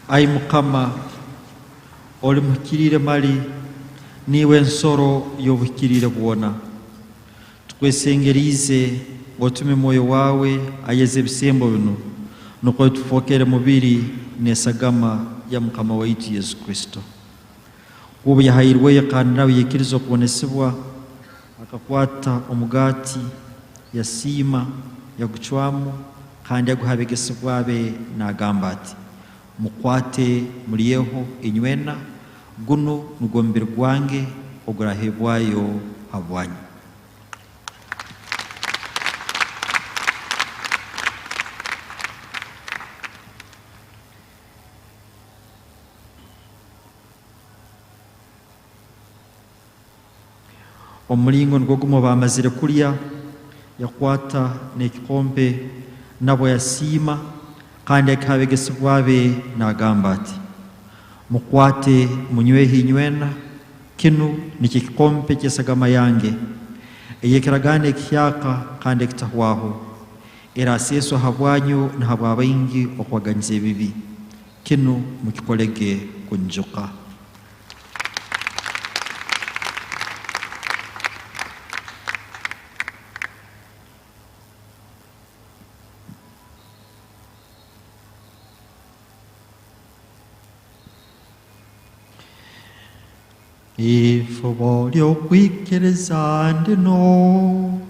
Ayi Mukama oli muhikirire mali niwe nsoro y'obuhikirire bwona. Tukwesengerize otume moyo wawe ayeze ebisembo bino nukwo tufokere mubiri nesagama ya Mukama waitu Yesu Kristo. Kuba yahayirwe kandi nawe yekirizo kubonesebwa akakwata omugati yasima yaguchwamu kandi yaguhabegesebwa abe nagamba ati mukwate muriyeho inywena guno nugombere gwange ogurahebwayo habwanyu. Omulingo nigwo bamazire kulya yakwata n'ekikombe nabo yasima kandi akabegesebwa abe nagamba ati mukwate munyweho inywena kinu niki kikombe ky'esagama yange eyekiragane ekihyaka kandi ekitahwaho eraseso habwanyu na habwabaingi okwaganiza ebibi kinu mukikolege kunjuka. Ifo ly'okwikkiriza ndino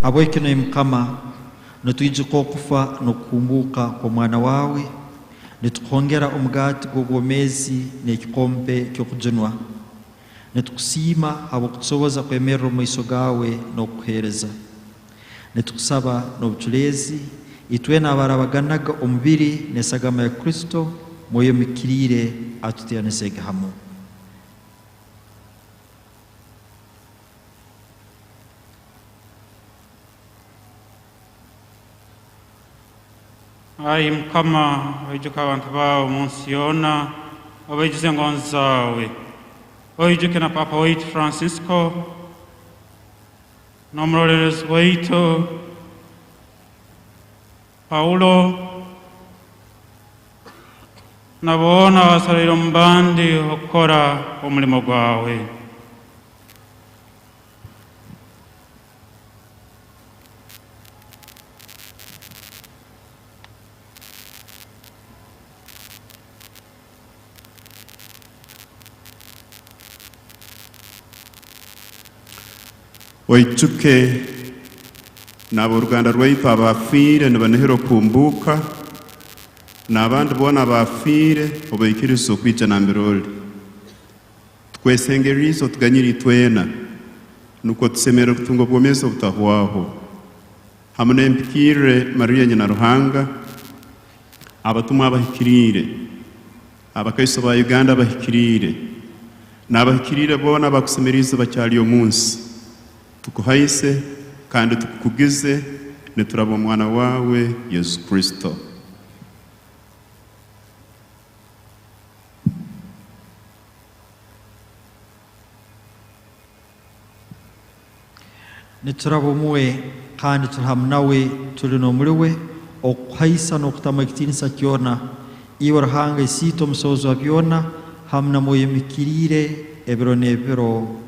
abwekino Mukama nitwijiko kufa nokukumbuka kwa mwana wawe nitukongera omugati gw'obwomezi n'ekikombe ky'okujunwa nitukusima abokutusoboza kwemerera omaiso gawe n'okuhereza nitukusaba n'obuculezi itwena abarabaganaga omubiri n'esagama ya Kristo mwoyo mikirire atutianisege hamu. Ayi Mukama oyijuka abantu bawe munsi yona obayijuze engonzi zawe oyijuke na Papa waitu Francisco n'omulorerezi waitu Paulo na boona abasalire omubandi okukora omulimo gwawe. Oichuke nabo Uganda rwaitu abafire nibanehero kumbuka n'abandi bona abafire obaikiriza okwica na mbiroli tukwesengerizo tuganyiri twena nuko tusemera kutunga bwomezi obutahwaho hamwe n'empikire Maria nyina Ruhanga abatumwa abahikirire abakaiso ba Uganda abahikirire n'abahikirire bona bakusemeriza bacyali omunsi tukuhaise kandi tukugize nituraba omwana wawe Yesu Kristo. Nituraba omwe kandi turahamu nawe tuli n'omuriwe okuhaisa n'okutama ekitinisa kyona iwe Ruhanga isiita omusobozi wa byona hamu na mwoyo mikirire ebiro n'ebiro.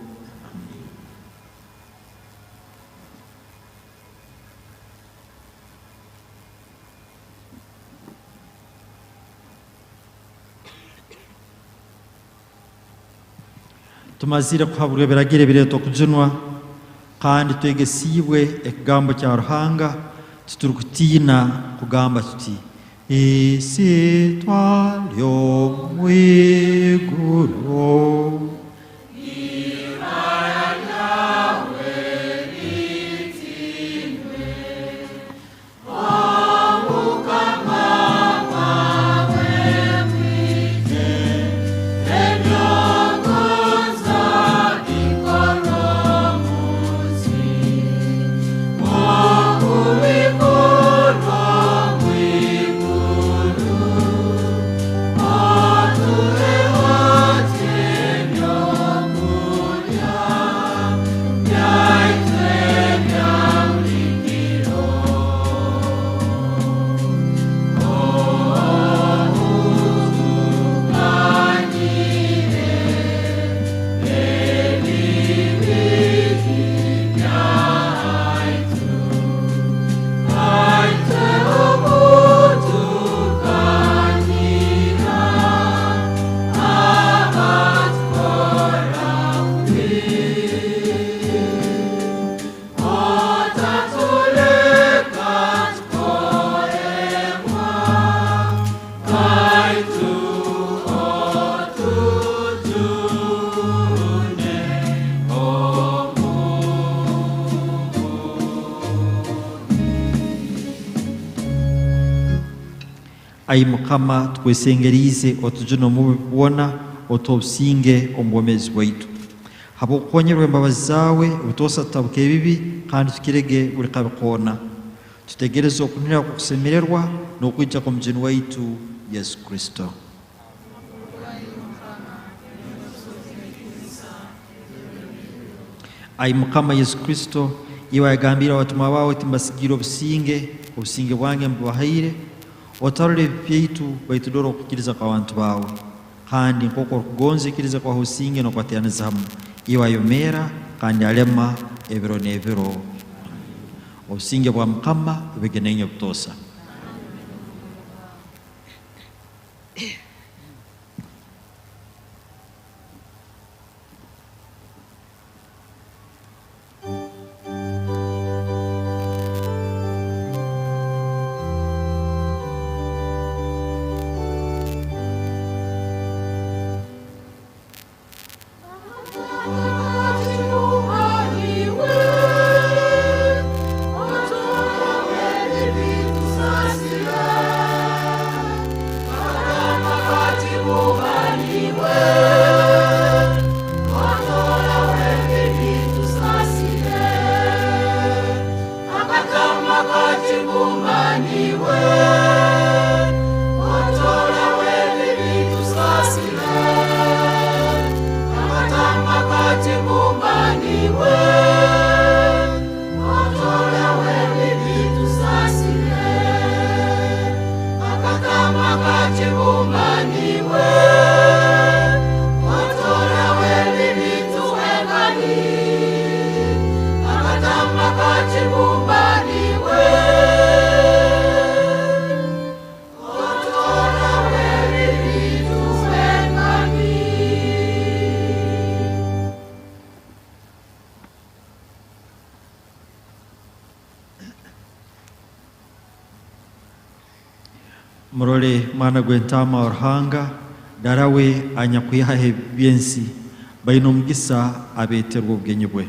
Tumazire kuhabwa ebiragiro ebireeta okujunwa kandi twegesibwe ekigambo kya Ruhanga tuturukutiina kugamba tuti isi twali omu iguru Oh Ai Mukama twesengerize otujuna mu bwona otobusinge omubwomezi bwaitu habw'okukonyerwa embabazi zawe obutosa tutabuke ebibi kandi tukirege buli kabikoona tutegereze okunira kukusemererwa n'okwijja kwa mujini waitu Yesu Kristo. Ai Mukama Yesu Kristo iwe yagambira abatumwa bawe ati mbasigira obusinge bwange mbubahaire otarole ebibi byaitu baitudora okukiriza kw'abantu bawe kandi nk'oku orikugonzekiriza kwawe obusinge n'okwateeraniza hamu iwe ayomera kandi alema ebiro n'ebiro. Obusinge bwa Mukama bubigenenye butosa. Murole mwana gwentama orhanga darawe anyakwihahe byensi baino mugisa abeterwa ubwenyi bwe.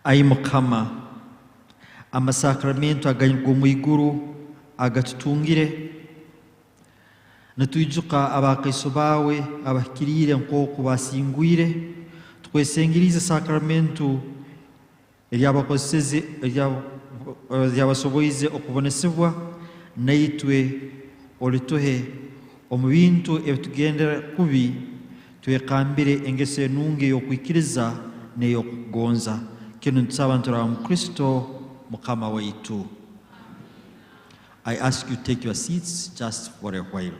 Ai Mukama, amasakramento aganyirwa mu iguru agatutungire, natwijuka abakristo bawe abahikirire nk'oku basingwire, twesengerize sakramento eryabasoboize okubonesebwa, naitwe olituhe omu bintu ebitugendera kubi, twekambire engeso enungi y'okwikiriza n'ey'okugonza. Kino ntusaba nturaba mu Kristo Mukama waitu. I ask you to take your seats just for a while.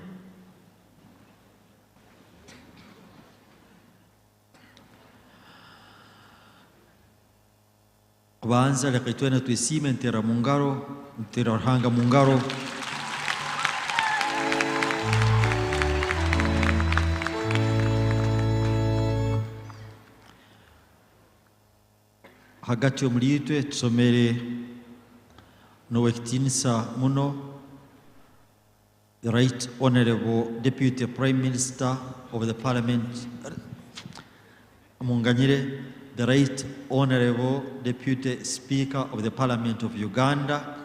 Kubanza leka itwena tuisime ntera mungaro, ntera Ruhanga mungaro. Hagati omuli itwe tusomere n'owekitinisa muno the Right Honorable Deputy Prime Minister of the Parliament, Munganyire, the Right Honorable Deputy Speaker of the Parliament of Uganda,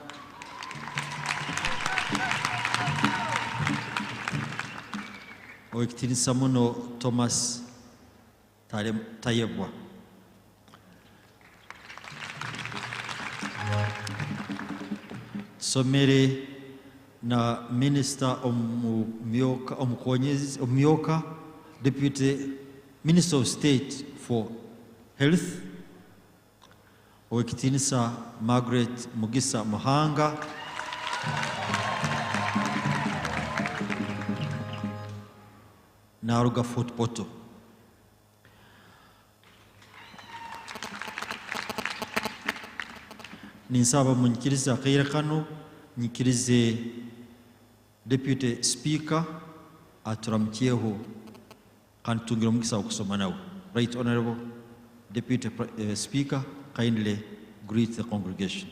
owekitinisa muno Thomas Tayebwa. Somere na Minister Omyoka, Deputy Minister of State for Health, owekitinisa Margaret Mugisa Muhanga, Naruga Fort Poto. Ninsaba munyikirize akaire kano, nyikirize Deputy Speaker aturamukyeho kandi tungira omukisa okusoma nawe. Right Honorable Deputy Speaker, kindly greet the congregation.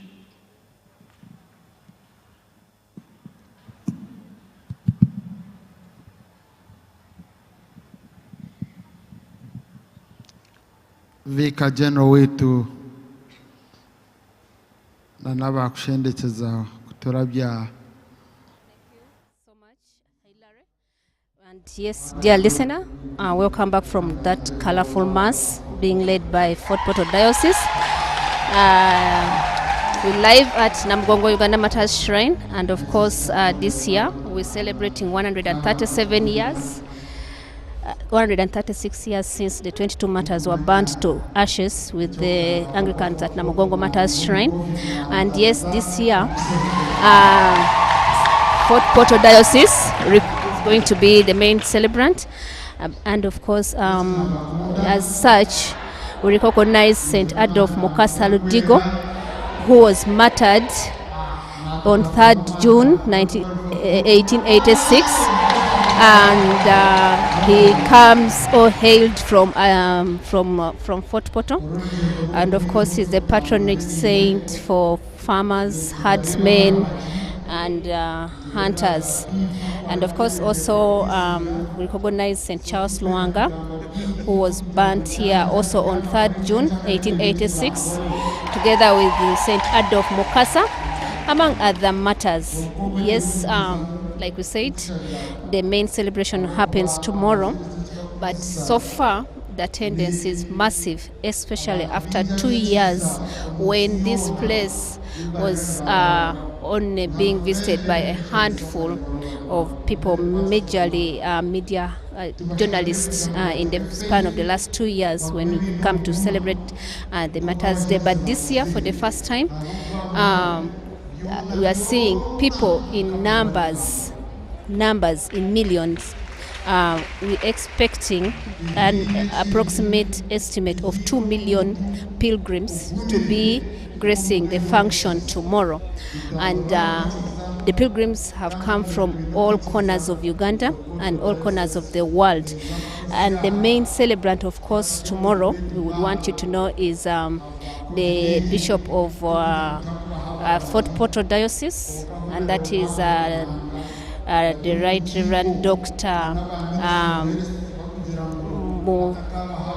Vicar General wetu na nabakushendekeza kuturabya. And yes, dear listener, welcome back from that colorful mass being led by Fort Poto Diocese. We're live at Namugongo Uganda Martyrs Shrine, and of course this year we're celebrating 136 years since the 22 martyrs were burnt to ashes with the Anglicans at Namugongo Martyrs Shrine. And yes, this year Fort Poto Diocese is going to be the main celebrant, and of course as such we recognize St. Adolf Mukasa Ludigo, who was martyred on 3rd June 1886, and he comes or hailed from Fort Poto, and of course he's the patronage saint for farmers, herdsmen, and hunters. And of course also we recognize St. Charles Luanga, who was burnt here also on 3rd June 1886, together with St. Adolf Mukasa, among other martyrs. Yes, like we said, the main celebration happens tomorrow, but so far the attendance is massive, especially after 2 years when this place was only being visited by a handful of people, majorly media journalists, in the span of the last 2 years when we come to celebrate the Martyrs' Day. But this year, for the first time, we are seeing people in numbers in millions. We're expecting an approximate estimate of 2 million pilgrims to be gracing the function tomorrow. And the pilgrims have come from all corners of Uganda and all corners of the world. And the main celebrant, of course, tomorrow, we would want you to know, is the Bishop of Fort Poto Diocese, and that is the Right Reverend Dr.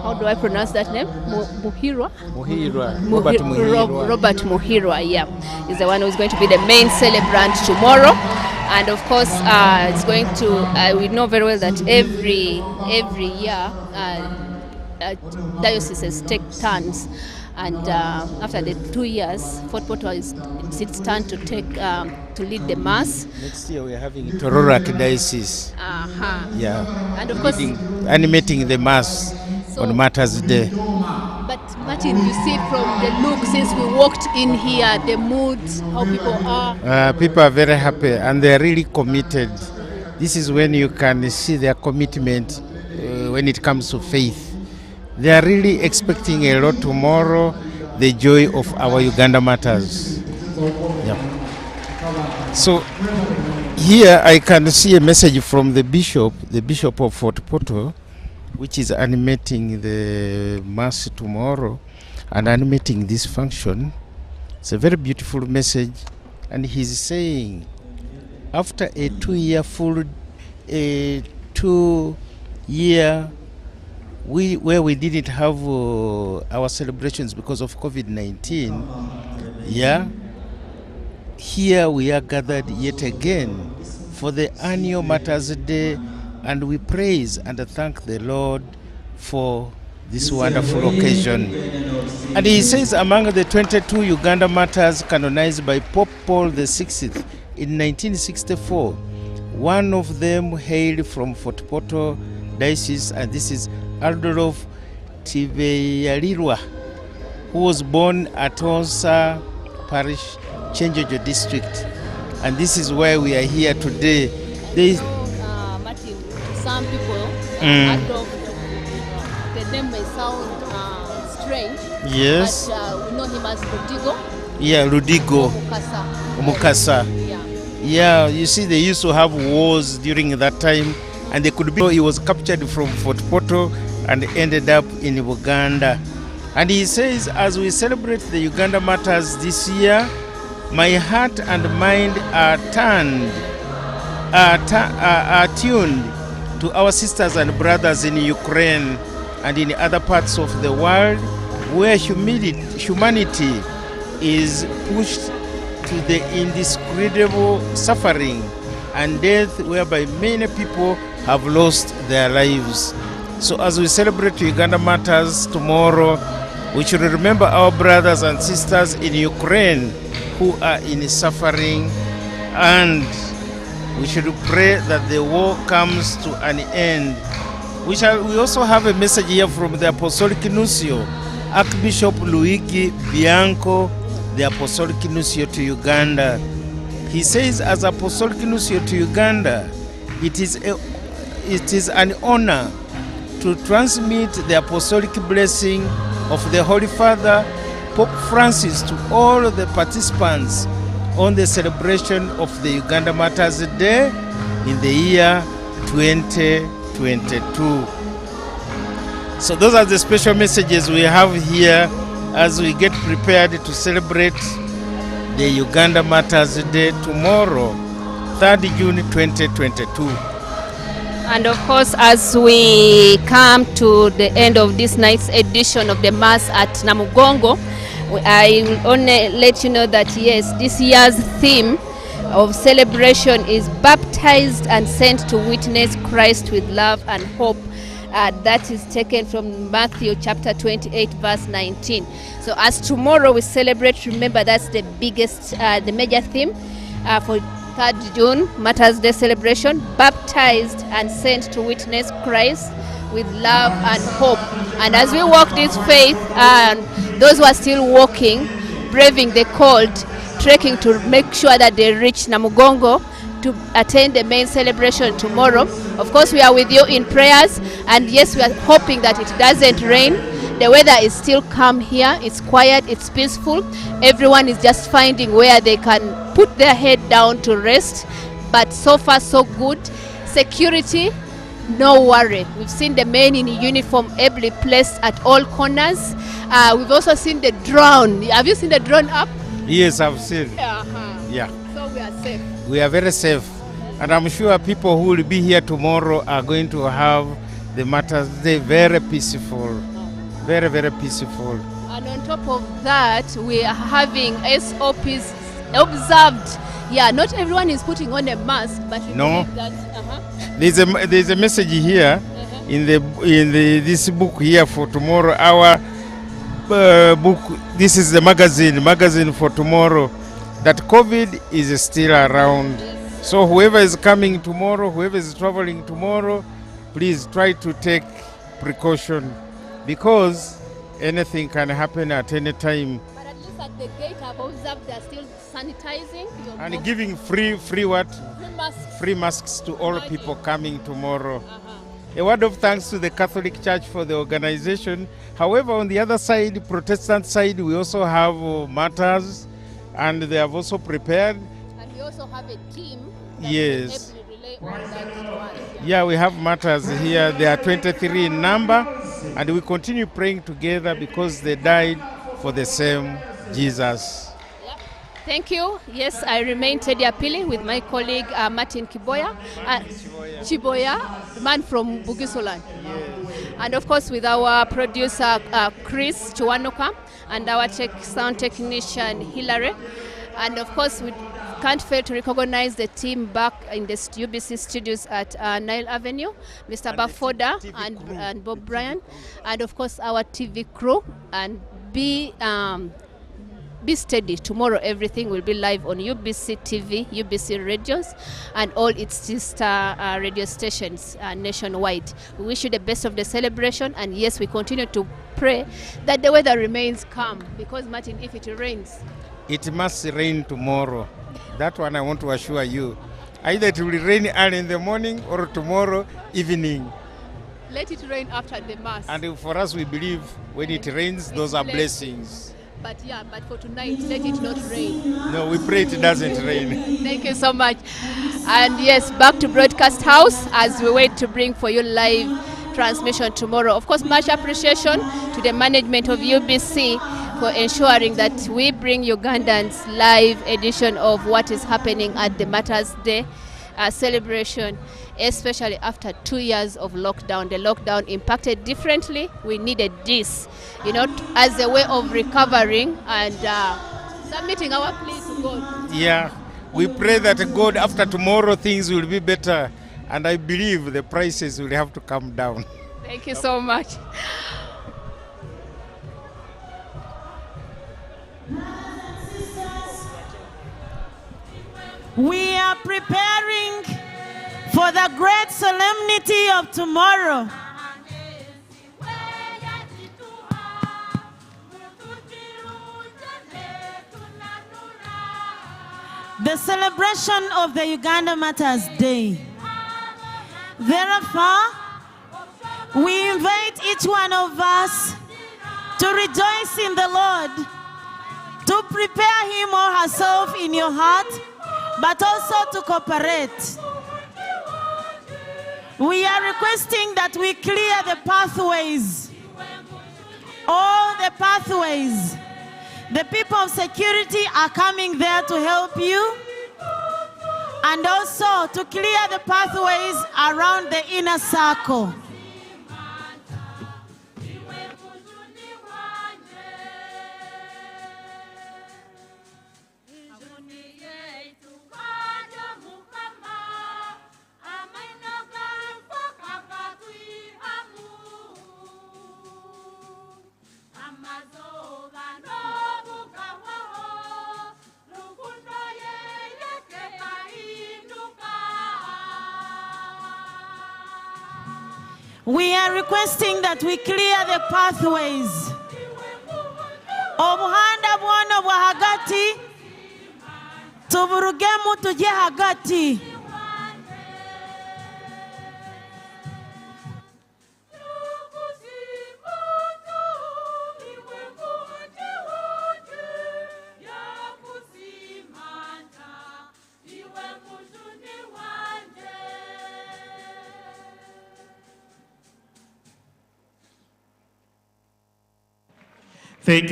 how do I pronounce that name? Muhirwa? Muhirwa. Robert Muhirwa, yeah, is the one who's going to be the main celebrant tomorrow. And of course, it's going to, we know very well that every year dioceses take turns. And after the 2 years, Fort Portal it's its turn to take to lead the mass. Next year we are having Tororak Diocese. Yeah. And of course, animating the mass on Martyrs Day. But Martin, you see from the look since we walked in here, the mood, how people are. People are very happy and they are really committed. This is when you can see their commitment when it comes to faith. They are really expecting a lot tomorrow, the joy of our Uganda Martyrs. Yeah. So here I can see a message from the Bishop of Fort Portal, which is animating the Mass tomorrow and animating this function. It's a very beautiful message. And he's saying, after a 2-year where we didn't have our celebrations because of COVID-19, here we are gathered yet again for the annual Martyrs Day, and we praise and thank the Lord for this wonderful occasion. And he says among the 22 Uganda martyrs canonized by Pope Paul VI in 1964, one of them hailed from Fort Portal Diocese, and this is Adolf Tibeyalirwa, who was born at Onsa Parish, Chenjojo District. And this is why we are here today. Martin, some people, Adolf, the name may sound strange. Yes. But we know him as Ludigo. Yeah, Ludigo. Mukasa. Yeah, you see, they used to have wars during that time, and they could be. He was captured from Fort Portal and ended up in Uganda. And he says, as we celebrate the Uganda Martyrs this year, my heart and mind are tuned to our sisters and brothers in Ukraine and in other parts of the world where humanity is pushed to the indescribable suffering and death, whereby many people have lost their lives. So as we celebrate Uganda Martyrs tomorrow, we should remember our brothers and sisters in Ukraine who are in suffering, and we should pray that the war comes to an end. We also have a message here from the Apostolic Nuncio, Archbishop Luigi Bianco, the Apostolic Nuncio to Uganda. He says, as Apostolic Nuncio to Uganda, it is an honor to transmit the apostolic blessing of the Holy Father, Pope Francis, to all the participants on the celebration of the Uganda Martyrs Day in the year 2022. So those are the special messages we have here as we get prepared to celebrate the Uganda Martyrs Day tomorrow, 3rd June 2022. And of course, as we come to the end of this night's edition of the Mass at Namugongo, I will only let you know that yes, this year's theme of celebration is baptized and sent to witness Christ with love and hope. That is taken from Matthew chapter 28 verse 19. So as tomorrow we celebrate, remember that's the biggest, the major theme for 3rd June, Martyrs Day celebration, baptized and sent to witness Christ with love and hope. And as we walk this faith, those who are still walking, braving the cold, trekking to make sure that they reach Namugongo to attend the main celebration tomorrow. Of course, we are with you in prayers, and yes, we are hoping that it doesn't rain. The weather is still calm here. It's quiet, it's peaceful. Everyone is just finding where they can put their head down to rest. But so far, so good. Security, no worry. We've seen the men in uniform ably placed at all corners. We've also seen the drone. Have you seen the drone up? Yes, I've seen. Yeah. So we are safe. We are very safe. And I'm sure people who will be here tomorrow are going to have the Martyrs Day very peaceful, very, very peaceful. And on top of that, we are having SOPs observed. Yeah, not everyone is putting on a mask, but we No. believe that. There's a message here in this book here for tomorrow. Our book. This is the magazine for tomorrow. That COVID is still around. So whoever is coming tomorrow, whoever is traveling tomorrow, please try to take precaution, because anything can happen at any time. But at least at the gate, I've observed they're still sanitizing. And giving free what? Free masks. Free masks to all people coming tomorrow. A word of thanks to the Catholic Church for the organization. However, on the other side, Protestant side, we also have Martyrs, and they have also prepared. And we also have a team that Yes. will relay all that to us. Yeah, we have Martyrs here. They are 23 in number, and we continue praying together because they died for the same Jesus. Thank you. Yes, I remain Teddy Apili with my colleague Martin Chiboya, the man from Bugisoland. And of course with our producer Chris Chuanuka and our sound technician Hilary. And of course we can't fail to recognize the team back in the UBC studios at Nile Avenue, Mr. Bafoda and Bob Bryan, and of course our TV crew. And be steady. Tomorrow everything will be live on UBC TV, UBC radios, and all its sister radio stations nationwide. We wish you the best of the celebration, and yes, we continue to pray that the weather remains calm, because Martin, if it rains, it must rain tomorrow. That one I want to assure you. Either it will rain early in the morning or tomorrow evening. Let it rain after the mass. And for us, we believe when it rains, those are blessings. But for tonight, let it not rain. No, we pray it doesn't rain. Thank you so much. And yes, back to Broadcast House as we wait to bring for you live transmission tomorrow. Of course, much appreciation to the management of UBC for ensuring that we bring Ugandans live edition of what is happening at the Martyrs Day celebration, especially after 2 years of lockdown. The lockdown impacted differently. We needed this, as a way of recovering and submitting our plea to God. Yeah, we pray that God, after tomorrow, things will be better. And I believe the prices will have to come down. Thank you so much. We are preparing for the great solemnity of tomorrow. The celebration of the Uganda Martyrs Day. Therefore, we invite each one of us to rejoice in the Lord, to prepare him or herself in your heart, but also to cooperate. We are requesting that we clear the pathways, all the pathways. The people of security are coming there to help you, and also to clear the pathways around the inner circle. We are requesting that we clear the pathways. Obuhanda bwono bwa hagati tuburugemu tuje hagati. Thank you.